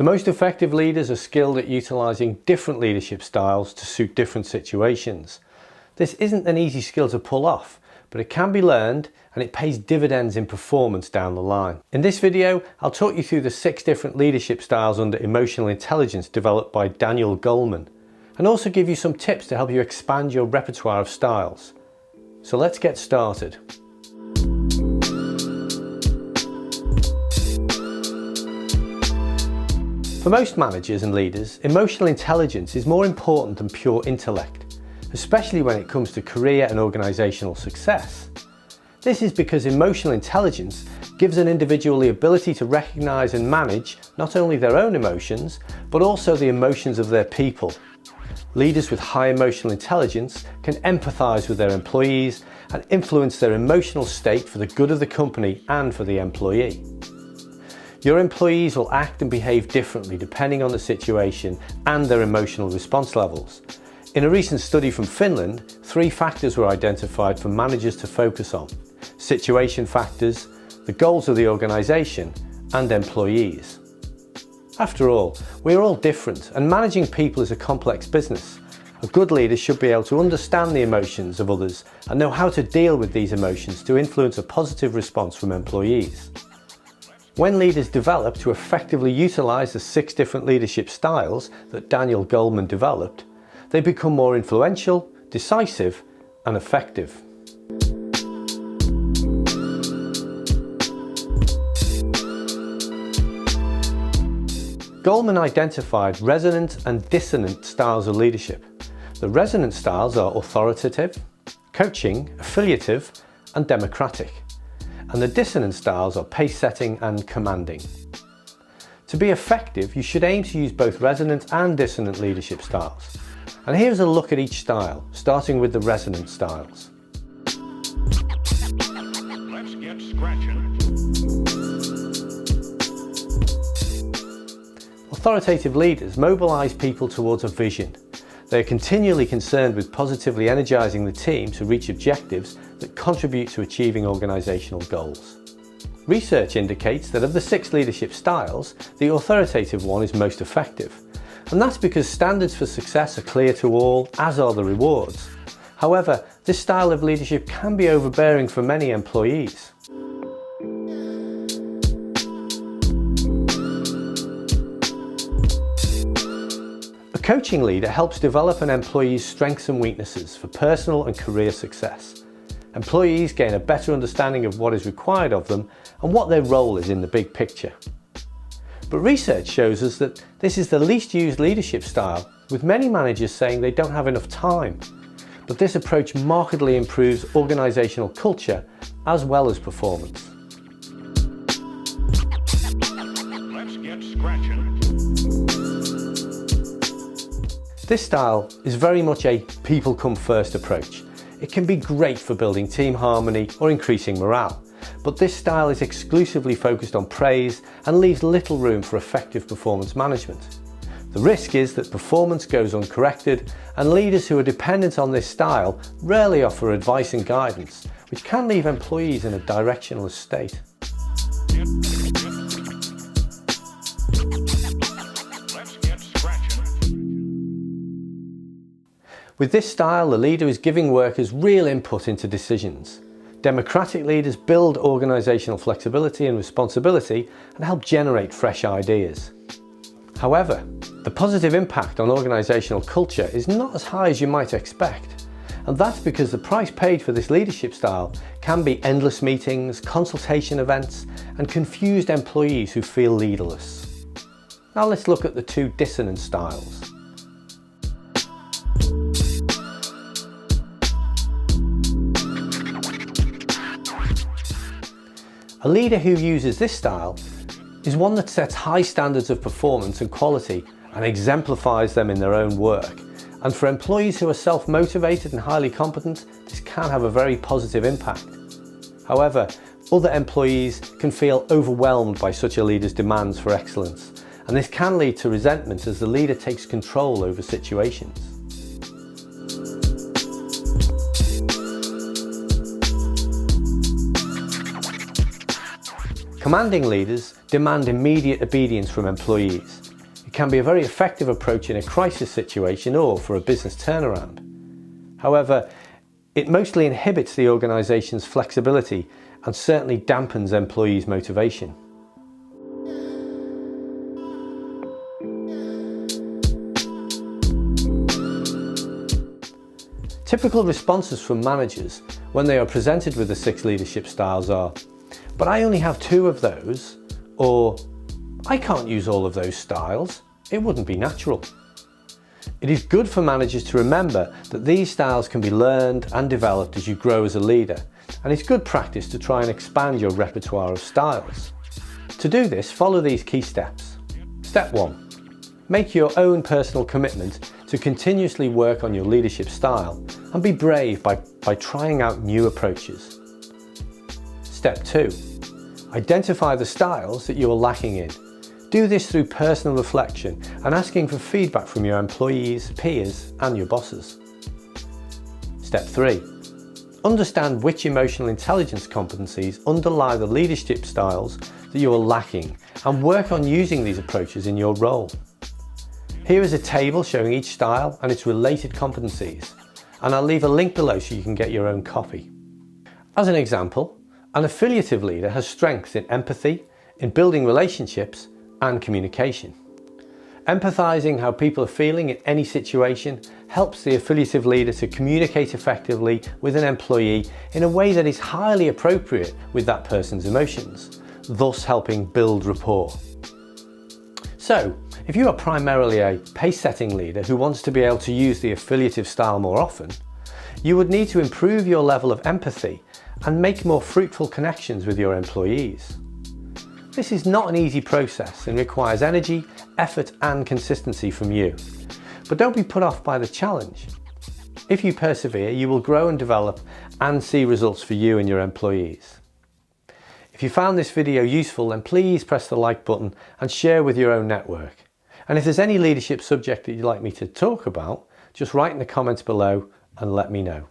The most effective leaders are skilled at utilising different leadership styles to suit different situations. This isn't an easy skill to pull off, but it can be learned and it pays dividends in performance down the line. In this video, I'll talk you through the 6 different leadership styles under emotional intelligence developed by Daniel Goleman, and also give you some tips to help you expand your repertoire of styles. So let's get started. For most managers and leaders, emotional intelligence is more important than pure intellect, especially when it comes to career and organisational success. This is because emotional intelligence gives an individual the ability to recognise and manage not only their own emotions, but also the emotions of their people. Leaders with high emotional intelligence can empathise with their employees and influence their emotional state for the good of the company and for the employee. Your employees will act and behave differently depending on the situation and their emotional response levels. In a recent study from Finland, 3 factors were identified for managers to focus on: situation factors, the goals of the organisation, and employees. After all, we are all different, and managing people is a complex business. A good leader should be able to understand the emotions of others and know how to deal with these emotions to influence a positive response from employees. When leaders develop to effectively utilise the 6 different leadership styles that Daniel Goleman developed, they become more influential, decisive, and effective. Goleman identified resonant and dissonant styles of leadership. The resonant styles are authoritative, coaching, affiliative, and democratic. And the dissonant styles are pace-setting and commanding. To be effective, you should aim to use both resonant and dissonant leadership styles. And here's a look at each style, starting with the resonant styles. Let's get scratching. Authoritative leaders mobilise people towards a vision. They are continually concerned with positively energising the team to reach objectives that contribute to achieving organisational goals. Research indicates that of the 6 leadership styles, the authoritative one is most effective. And that's because standards for success are clear to all, as are the rewards. However, this style of leadership can be overbearing for many employees. A coaching leader helps develop an employee's strengths and weaknesses for personal and career success. Employees gain a better understanding of what is required of them and what their role is in the big picture. But research shows us that this is the least used leadership style, with many managers saying they don't have enough time. But this approach markedly improves organisational culture as well as performance. Let's get scratching. This style is very much a people come first approach. It can be great for building team harmony or increasing morale, but this style is exclusively focused on praise and leaves little room for effective performance management. The risk is that performance goes uncorrected, and leaders who are dependent on this style rarely offer advice and guidance, which can leave employees in a directionless state. Let's get scratching. With this style, the leader is giving workers real input into decisions. Democratic leaders build organisational flexibility and responsibility and help generate fresh ideas. However, the positive impact on organisational culture is not as high as you might expect. And that's because the price paid for this leadership style can be endless meetings, consultation events, and confused employees who feel leaderless. Now let's look at the 2 dissonant styles. A leader who uses this style is one that sets high standards of performance and quality and exemplifies them in their own work. And for employees who are self-motivated and highly competent, this can have a very positive impact. However, other employees can feel overwhelmed by such a leader's demands for excellence, and this can lead to resentment as the leader takes control over situations. Commanding leaders demand immediate obedience from employees. It can be a very effective approach in a crisis situation or for a business turnaround. However, it mostly inhibits the organisation's flexibility and certainly dampens employees' motivation. Typical responses from managers when they are presented with the 6 leadership styles are, "But I only have 2 of those," or "I can't use all of those styles, it wouldn't be natural." It is good for managers to remember that these styles can be learned and developed as you grow as a leader, and it's good practice to try and expand your repertoire of styles. To do this, follow these key steps. Step 1. Make your own personal commitment to continuously work on your leadership style and be brave by trying out new approaches. Step 2. Identify the styles that you are lacking in. Do this through personal reflection and asking for feedback from your employees, peers, and your bosses. Step 3. Understand which emotional intelligence competencies underlie the leadership styles that you are lacking and work on using these approaches in your role. Here is a table showing each style and its related competencies, and I'll leave a link below so you can get your own copy. As an example, an affiliative leader has strengths in empathy, in building relationships, and communication. Empathizing how people are feeling in any situation helps the affiliative leader to communicate effectively with an employee in a way that is highly appropriate with that person's emotions, thus helping build rapport. So, if you are primarily a pace-setting leader who wants to be able to use the affiliative style more often, you would need to improve your level of empathy and make more fruitful connections with your employees. This is not an easy process and requires energy, effort and consistency from you. But don't be put off by the challenge. If you persevere, you will grow and develop and see results for you and your employees. If you found this video useful, then please press the like button and share with your own network. And if there's any leadership subject that you'd like me to talk about, just write in the comments below and let me know.